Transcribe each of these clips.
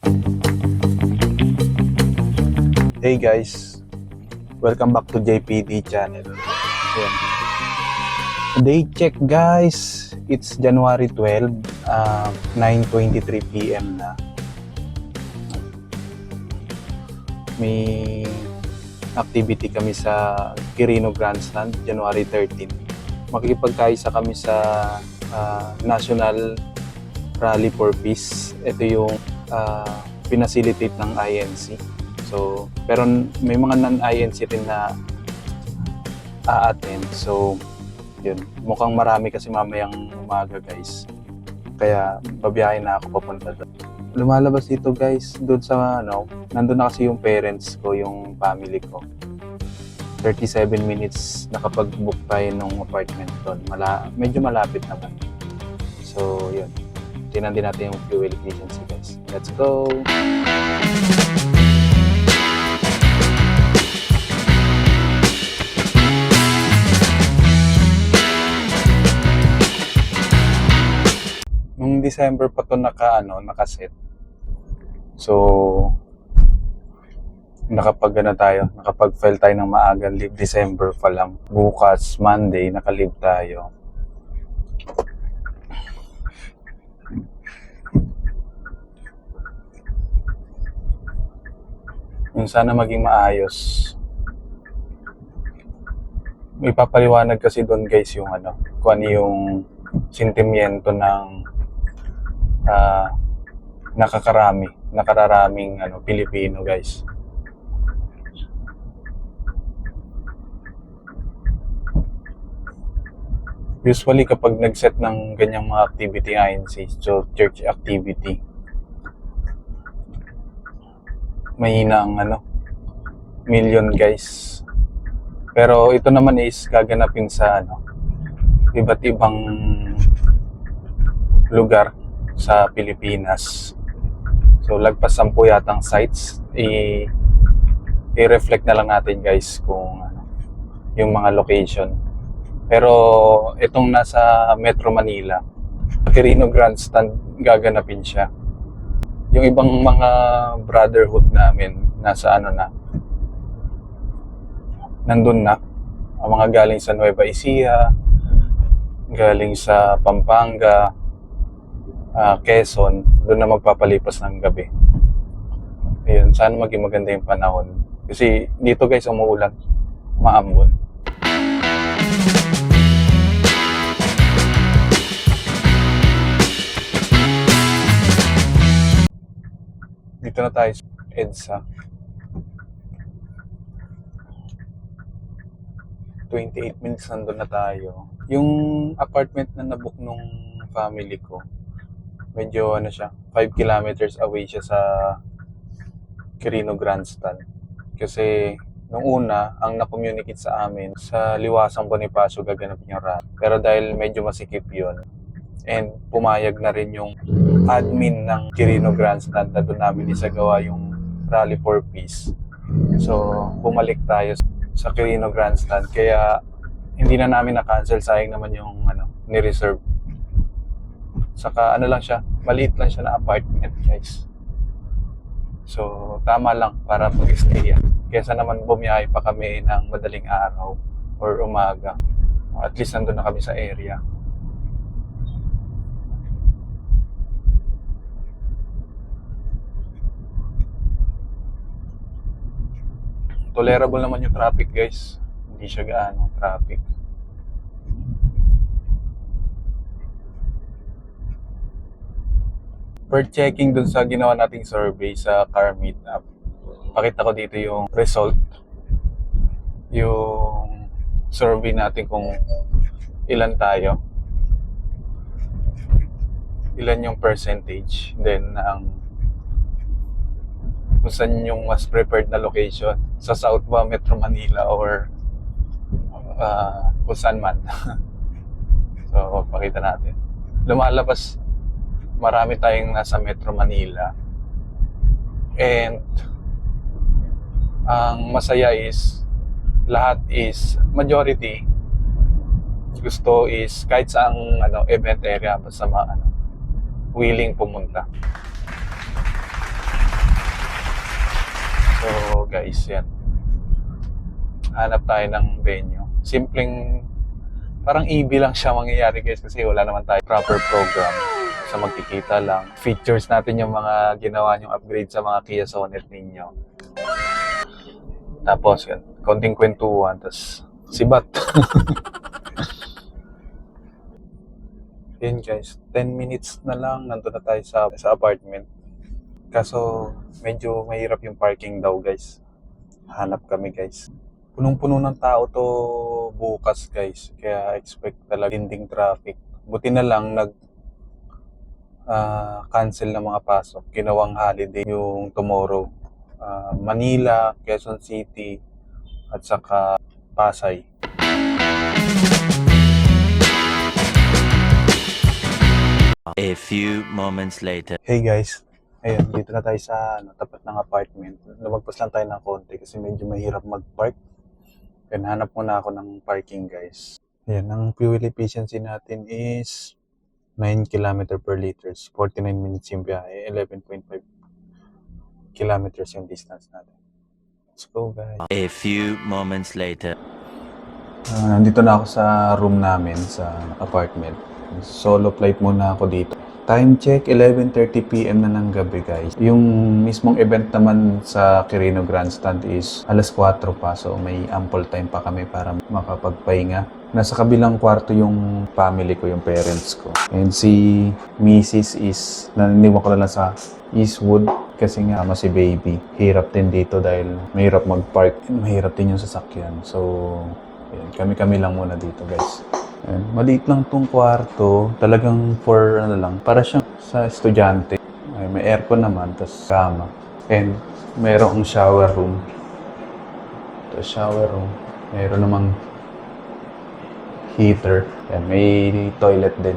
Hey guys, welcome back to JPD channel. Ayan. Day check guys, it's January 12, 9:23 PM na. May activity kami sa Quirino Grandstand, January 13. Makikipagkaisa kami sa National Rally for Peace. Ito yung pinacilitate ng INC. So, pero may mga non-INC rin na a-attend. So, yun. Mukhang marami kasi mamayang umaga guys. Kaya, babiyahin na ako papunta doon. Lumalabas dito guys, doon sa nandun na kasi yung parents ko, yung family ko. 37 minutes nakapag-book tayo ng apartment doon. Medyo malapit naman. So, yun. Tingnan din natin yung fuel efficiency guys. Let's go! Nung December pa to nakaset. So, nakapag-file tayo ng maagang leave December pa lang. Bukas, Monday, naka-leave tayo. Yung sana maging maayos. May papaliwanag kasi doon guys yung kung ano yung sentimiento ng nakararaming Pilipino guys. Usually kapag nag-set ng ganyang mga activity INC, so church activity, mahina ang million guys. Pero ito naman is gaganapin sa iba't ibang lugar sa Pilipinas. So lagpas 10 yatang sites, i-reflect na lang natin guys kung yung mga location. Pero itong nasa Metro Manila, Quirino Grandstand, gaganapin siya. Yung ibang mga brotherhood namin nasa nandun na. Ang mga galing sa Nueva Ecija, galing sa Pampanga, Quezon, doon na magpapalipas ng gabi. Ayun, sana maging maganda yung panahon. Kasi dito guys, umuulan, maambon. Dito na tayo sa EDSA. 28 minutes nandun na tayo. Yung apartment na nabook nung family ko, medyo 5 kilometers away siya sa Quirino Grandstand. Kasi nung una, ang na-communicate sa amin, sa Liwasang Bonifacio gaganapin yung rally. Pero dahil medyo masikip yun, and pumayag na rin yung admin ng Quirino Grandstand na doon namin isagawa yung Rally for Peace. So, bumalik tayo sa Quirino Grandstand. Kaya, hindi na namin na-cancel. Sayang naman yung ni-reserve. Saka lang siya, maliit lang siya na apartment guys. So, tama lang para mag-stay yan. Kesa naman bumiyahe pa kami ng madaling araw or umaga. At least nandun na kami sa area. Tolerable naman yung traffic guys. Hindi siya gaano traffic. Per checking dun sa ginawa nating survey sa car meetup, pakita ko dito yung result. Yung survey natin kung ilan tayo. Ilan yung percentage. Then, kung saan yung mas preferred na location, sa South ba, Metro Manila, or kung saan man. So, pakita natin. Lumalabas, marami tayong nasa Metro Manila. And ang masaya is majority gusto is kahit saang event area basta willing pumunta. guys. Yan. Hanap tayo ng venue. Simpleng, parang EB lang siya mangyayari guys kasi wala naman tayo proper program. Sa magkikita lang. Features natin yung mga ginawa nyong upgrade sa mga Kia Sonet ninyo. Tapos yan, konting kwentuhan, tapos sibat. Yan guys, 10 minutes na lang nandun na tayo sa apartment. Kaso medyo mahirap yung parking daw guys. Hanap kami guys. Punong-puno ng tao to bukas guys. Kaya expect talaga dinding traffic. Buti na lang cancel ng mga pasok. Ginawang holiday yung tomorrow. Manila, Quezon City, at saka Pasay. A few moments later. Hey guys, ayun, dito na tayo sa tapat ng apartment. Lumagpas lang tayo ng konti kasi medyo mahirap mag-park. Then hanap muna ako ng parking guys. Ayan, ang fuel efficiency natin is 9 km per liters. 49 minutes yung biyahe, 11.5 kilometers yung distance natin. Let's go guys. A few moments later. Nandito na ako sa room namin sa apartment. Solo flight muna ako dito. Time check, 11:30 PM na ng gabi guys. Yung mismong event naman sa Quirino Grandstand is alas 4 pa. So may ample time pa kami para makapagpahinga. Nasa kabilang kwarto yung family ko, yung parents ko. And si Mrs. is, naniniwan ko na lang sa Eastwood kasi nga si baby. Hirap din dito dahil mahirap mag-park. Mahirap din yung sasakyan. So, ayan, kami lang muna dito guys. Ayan, maliit lang tong kwarto. Talagang for para siyang sa estudyante. Ay, may aircon naman, tapos kama. And mayroong shower room. Tapos shower room. Mayroon namang heater. Ayan, may toilet din.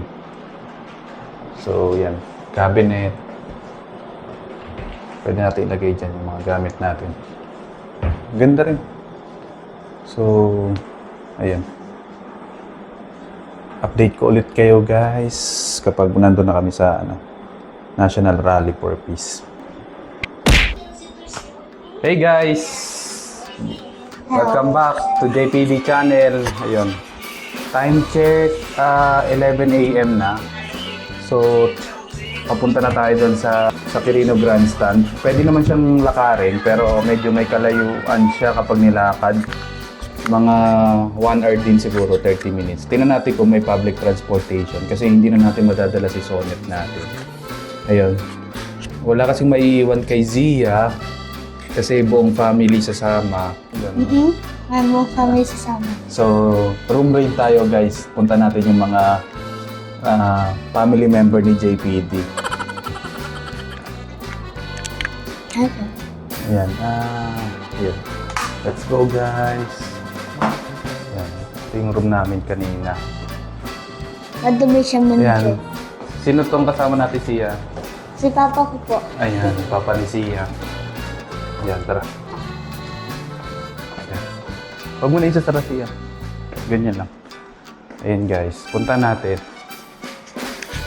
So, yan. Cabinet. Pwede natin ilagay dyan yung mga gamit natin. Ganda rin. So, ayan. Update ko ulit kayo guys kapag nandun na kami sa National Rally for Peace. Hey guys! Welcome back to JPD channel. Ayun. Time check 11 AM na. So papunta na tayo doon sa Quirino Grandstand. Pwede naman siyang lakarin pero medyo may kalayuan siya kapag nilakad. Mga 1 hour din siguro, 30 minutes. Tingnan natin kung may public transportation kasi hindi na natin madadala si Sonet natin. Ayun. Wala kasing maiiwan kay Zia kasi buong family sasama. Buong family sasama. So, room rate tayo guys. Punta natin yung mga family member ni JPD. Okay. Ayan. Ayan. Let's go guys. Ayan. Ito yung room namin kanina. Madumi siya Ayan. mancho. Sino tong kasama natin siya? Si papa ko po. Ayan, papa ni Sia. Ayan, tara. Ayan. Huwag mo na isasara siya. Ganyan lang. Ayan guys, punta natin.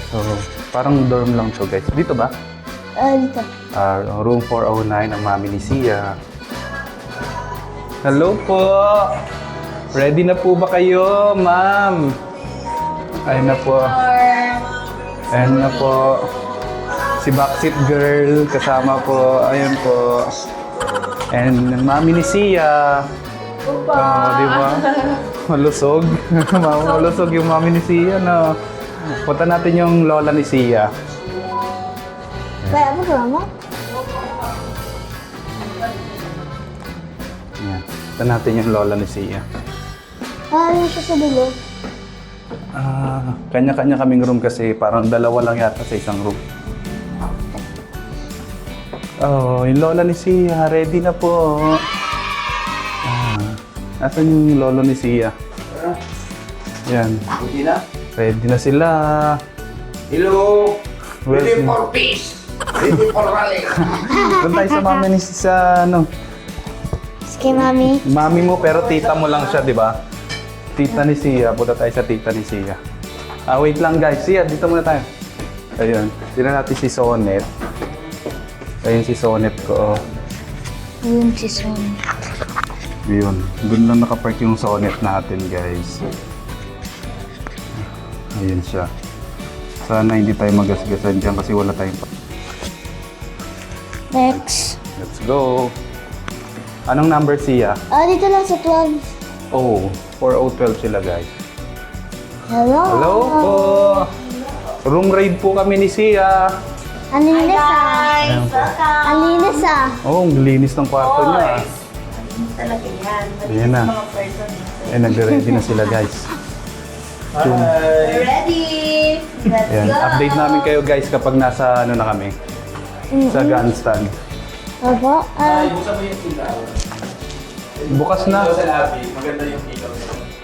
So, parang dorm lang to guys. Dito ba? Dito. Room 409 ang mami ni Sia. Hello po! Ready na po ba kayo, ma'am? Ayun na po. Ayun na po. Si Backseat Girl, kasama po. Ayun po. And mami ni Sia. Di ba? Malusog. Malusog yung mami ni Sia, no? Punta natin yung lola ni Sia. Kaya mo mama? Yan. Punta natin yung lola ni Sia. Ano siya sa dulo? Kanya-kanya kaming room kasi parang dalawa lang yata sa isang room. Oh, yung lola ni Sia, ready na po. Nasaan yung lolo ni Sia? Yan. Ready na? Ready na sila. Hello! Ready Well, for peace! Ready for rally! doon tayo sa mami ni sa Kay mami. mami mo pero tita mo lang siya, di ba? Tita ni Sia. Punta tayo sa tita ni Sia. Wait lang guys. Sia, dito muna tayo. Ayun. Tignan natin si Sonet. Ayun si Sonet ko. Yun si Son. Yun. Doon lang nakapark yung Sonet natin, guys. Ayun siya. Sana hindi tayo magasgasan dyan kasi wala tayong Next. Let's go! Anong number siya? Dito lang sa 12. Oh, 4012 sila, guys. Hello. Hello po! Room raid po kami ni Sia. Ang linis Ang linis Oh, ang linis ng kwarto niya. Talaga yan. Ayan na. Mga person. Eh, nagre-ready na sila, guys. We're ready! Let's Ayan. go! Update namin kayo, guys, kapag nasa ano na kami. Sa gun stand. Opo. Bukas na.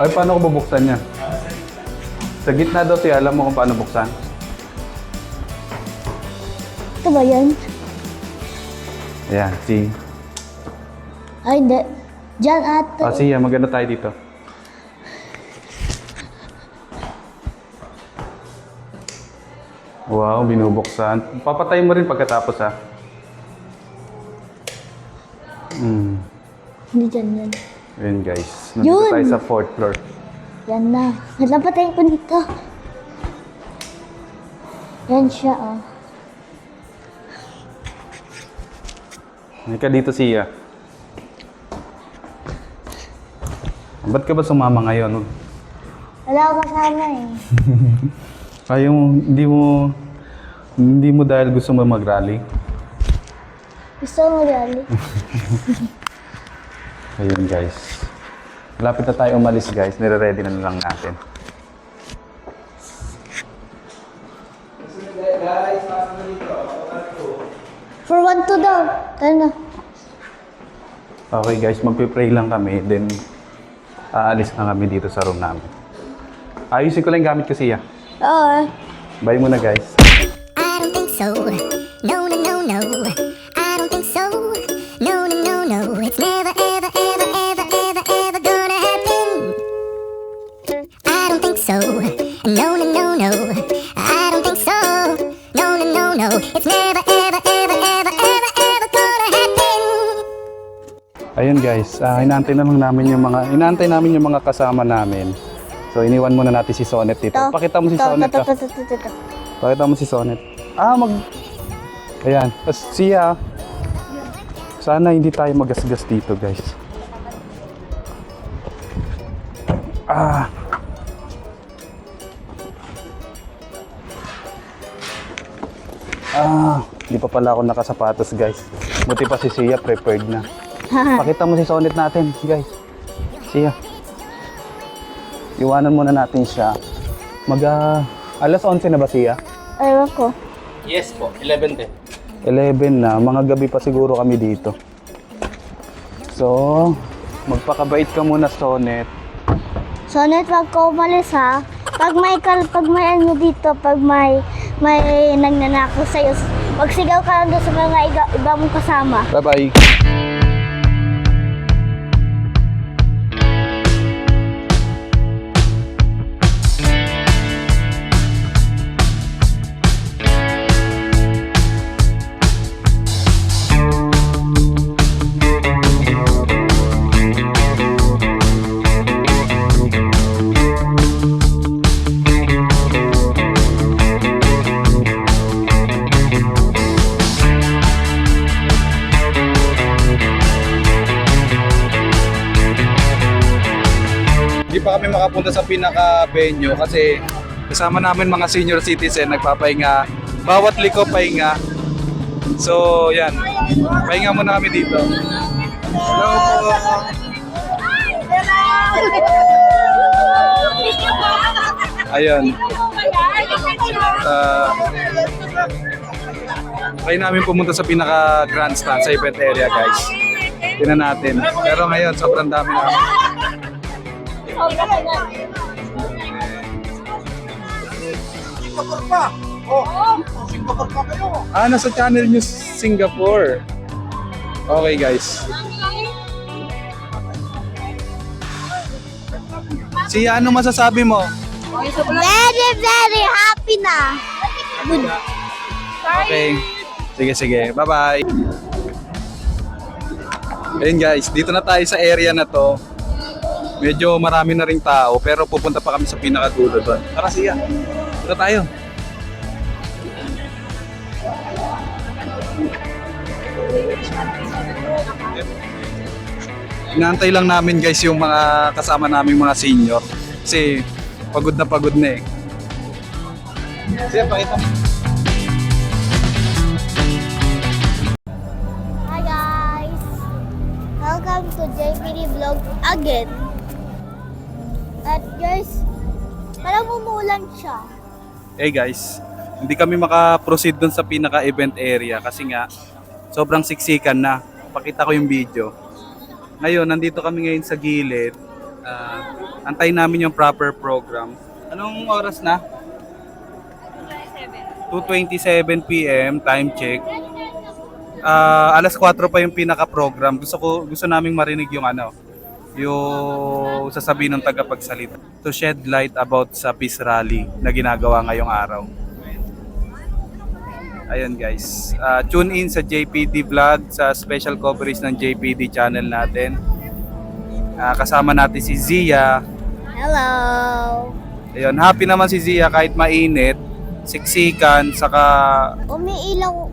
Ay, paano ko bubuksan niya? Sa gitna daw siya, alam mo kung paano buksan? Ito ba yan? Ayan, si... Ay, hindi. Diyan ate. Siya, maganda tayo dito. Wow, binubuksan. Papatay mo rin pagkatapos, ha? Hindi dyan yan. Ayan, guys. Nandito Yun! tayo sa 4th floor. Yan na. Nalapatayin ko dito. Yan siya, oh. Halika dito, Sia. Ba't ka ba sumama ngayon? Wala ako kasama eh. Ayaw mo, hindi mo dahil gusto mo mag-rally? Gusto mo rally? Ayun, guys. Malapit na tayo umalis, guys. Nire-ready na lang natin. For 1 to daw. Tayo na. Okay, guys. Magpipray lang kami. Then, aalis na kami dito sa room namin. Ayusin ko lang yung gamit ko, Sia. Oo. Bye muna, guys. I don't think so. No, no, no, no. I don't think so. No, no, no, no. It's never, ever, ever, ever, ever, ever gonna happen. I don't think so. No, no, no, no. I don't think so. No, no, no, no. It's never, ever, ever, ever, ever, ever gonna happen. Ayun, guys. Inaantay namin yung mga kasama namin. So, iniwan muna natin si Sonet dito. Ito. Pakita mo si Sonet ka. Ito. Pakita mo si Sonet. Ayan. Tapos siya. Sana hindi tayo magasgas dito, guys. Hindi pa pala ako nakasapatos, guys. Buti pa si Sia prepared na. Pakita mo si Sonet natin, guys. Sia. Iwanan muna natin siya. Alas 11 na ba siya? Ewan ko. Yes po, 11 din. 11 na. Mga gabi pa siguro kami dito. So, magpakabait ka muna, Sonet. Sonet, wag ka umalis ha. Pag may ano dito, pag may nagnanakaw sa'yo, magsigaw ka lang doon sa mga iba mong kasama. Bye-bye. Hindi pa kami makapunta sa pinaka-venue kasi kasama namin mga senior citizen nagpapahinga. Bawat liko pahinga. So, yan. Pahinga muna kami dito. Hello po. Ayun. Kaya namin pumunta sa pinaka-grandstand sa event area, guys. Tingnan natin. Pero ngayon, sobrang dami namin. Nasa Channel News Singapore. Okay, guys. Siya, ano masasabi mo? Very, very happy na. Okay. Sige. Bye-bye. Ayun guys, dito na tayo sa area na to. Medyo marami na ring tao pero pupunta pa kami sa pinakadulo doon. Tara siya. Punta tayo. Inaantay lang namin guys yung mga kasama naming mga senior. Kasi pagod na eh. Siya, pakita mo. Hi guys! Welcome to JPD Vlog again. At guys, parang umuulan siya. Hey guys, hindi kami maka-proceed dun sa pinaka-event area kasi nga sobrang siksikan na. Pakita ko yung video. Ngayon, nandito kami ngayon sa gilid. Antayin namin yung proper program. Anong oras na? 2:27 p.m. time check. Alas 4 pa yung pinaka-program. Gusto naming marinig yung yung sasabihin ng tagapagsalita to shed light about sa peace rally na ginagawa ngayong araw. Ayun guys, tune in sa JPD Vlog sa special coverage ng JPD channel natin. Kasama natin si Zia. Hello! Ayun, happy naman si Zia kahit mainit, siksikan, saka Umiilaw,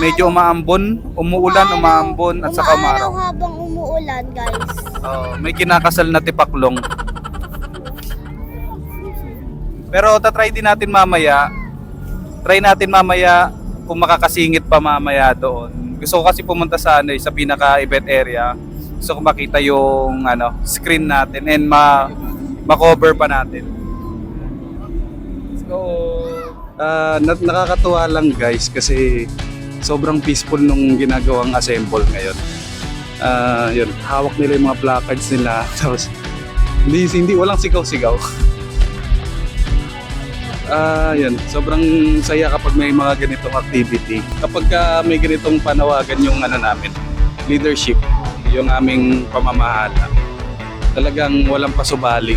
medyo umuulan, umaambon at saka umaaraw umaraw. habang umuulan guys. May kinakasal na tipaklong. Pero tatry din natin mamaya. Try natin mamaya kung makakasingit pa mamaya doon. Gusto ko kasi pumunta sa sa pinaka-event area. Gusto ko makita yung screen natin and ma-cover pa natin. So, nakakatuwa lang guys kasi sobrang peaceful nung ginagawang assemble ngayon. Yun, hawak nila yung mga placards nila. Tapos, hindi walang sigaw-sigaw. Yun, sobrang saya kapag may mga ganitong activity. Kapag may ganitong panawagan yung namin, leadership, yung aming pamamahala. Talagang walang pasubali.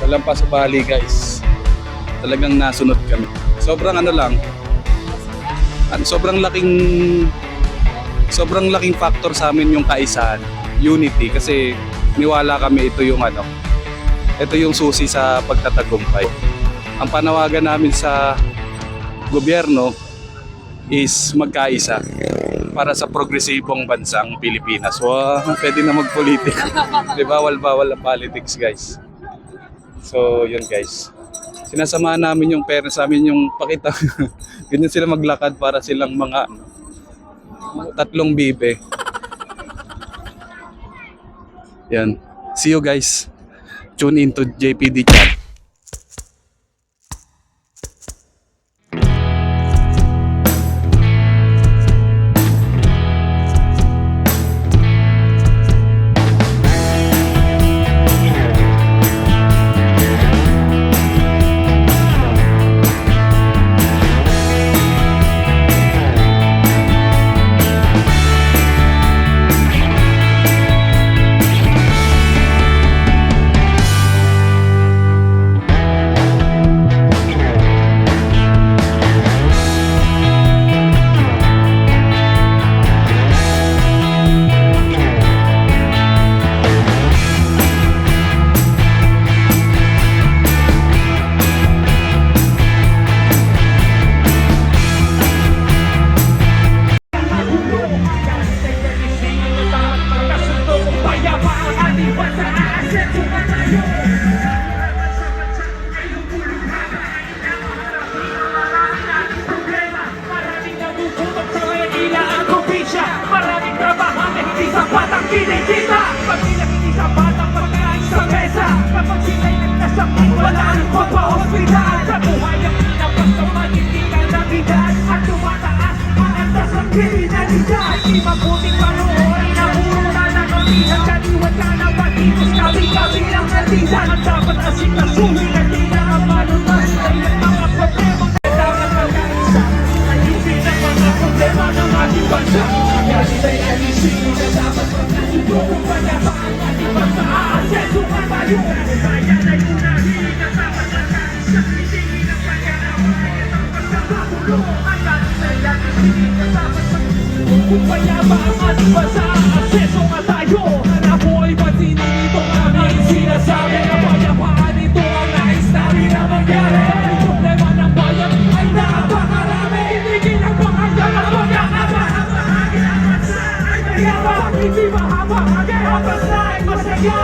Walang pasubali guys. Talagang nasunod kami. Sobrang sobrang laking factor sa amin yung kaisahan, unity, kasi niwala kami ito yung susi sa pagtatagumpay. Ang panawagan namin sa gobyerno is magkaisa para sa progresibong bansang Pilipinas. Wow, pwede na magpolitika. Di bawal ang politics guys. So yun guys. Sinasamahan namin yung parents namin yung pakita. Ganyan sila maglakad para silang mga tatlong bibe. Yan. See you guys. Tune in to JPD chat. Kung mayabang at basa, akseso nga tayo. Hanap buhay ba't sinunito namin sinasabi na payapaan ito ang nais namin na mangyari. Ang problema ng bayan ay napakarami. Hindi ginagpakaya na magkakabahagi ang bansa ay mayabang. Hindi mahabahagi ang bansa ay masaya.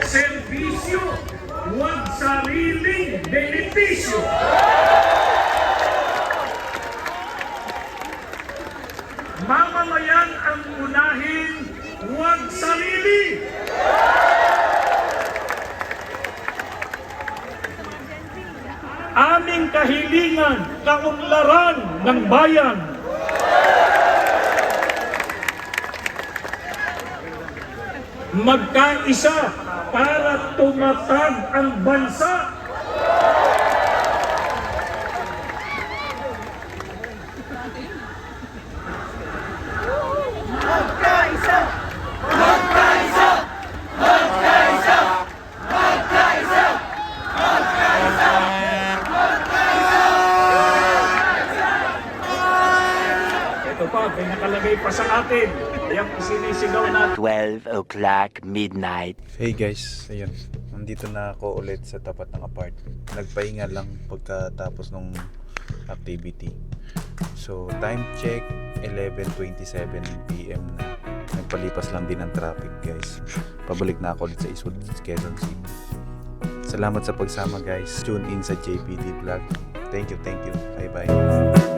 Servisyo, huwag sariling benepisyo. Mamamayan ang unahin, huwag sarili. Aming kahilingan, kaunlaran ng bayan. Magkaisa para tumatag ang bansa. Magkaisa! Magkaisa! Magkaisa! Magkaisa! Magkaisa! Ito pa, may nakalagay pa sa atin. Yung sinisigaw natin. 12 o'clock midnight. Hey guys, ayun. Nandito na ako ulit sa tapat ng apartment. Nagpahinga lang pagkatapos ng activity. So, time check, 11:27 PM na. Nagpalipas lang din ang traffic guys. Pabalik na ako ulit sa Eastwood, Quezon City. Salamat sa pagsama guys. Tune in sa JPD Vlog. Thank you. Bye bye.